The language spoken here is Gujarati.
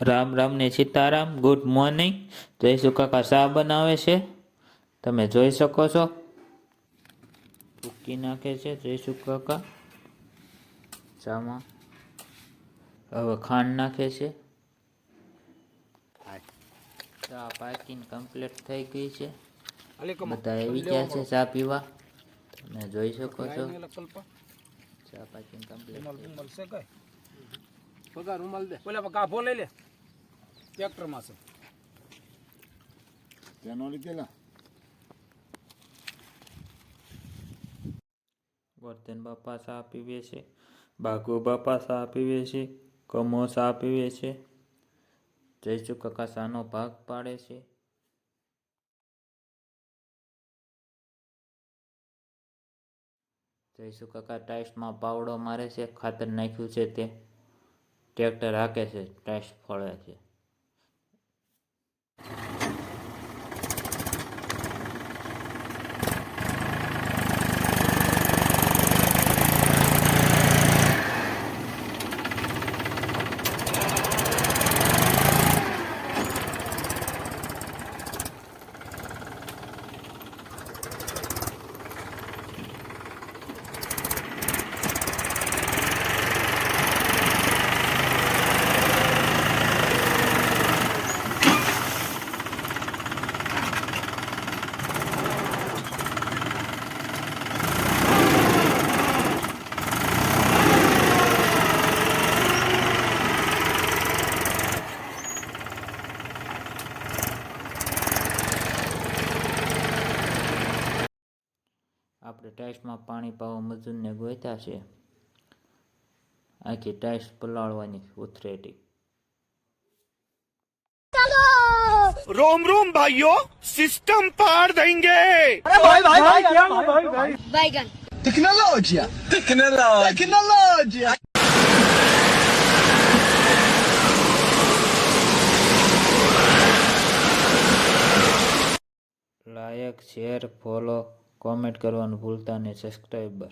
રામ રામ ને સીતારામ. Good morning. જયસુ કાકા ચા બનાવે છે, તમે જોઈ શકો છો. ભૂકી નાખે છે જયસુ કાકા ચામાં. હવે ખાંડ નાખે છે. ચા પાકીને કમ્પ્લીટ થઈ ગઈ છે. બધા આવી ગયા છે ચા પીવા, તમે જોઈ શકો છો. ચા પાકીને કમ્પ્લીટ. પગાર રૂમાલ દે, ઓલા કાફો લઈ લે, ટ્રેક્ટર માં છે તેનો લીધેલા. વર્ધન બાપા ચા પીવે છે, બાગુ બાપા ચા પીવે છે, કમો ચા પીવે છે. જયસુ કાકા ચાનો ભાગ પાડે છે. જયસુ કાકા ટાઈસમાં પાવડો મારે છે, ખાતર નાખ્યું છે તે. ટ્રેક્ટર હાકે છે, ટાઈસ ફળે છે. આપણે ટાઈસમાં પાણી પાવા મજૂરને ગોત્યા છે. આખી ટાઈસ પલાળવાની ઉથરેટી. रोम रोम भाइयों, सिस्टम पार देंगे। अरे भाई क्या भाई बैगन टेक्नोलॉजिया टेक्नोलॉजिया લાયક, શેર, ફોલો, કોમેન્ટ કરવાનું ભૂલતા નહીં. સબસ્ક્રાઈબર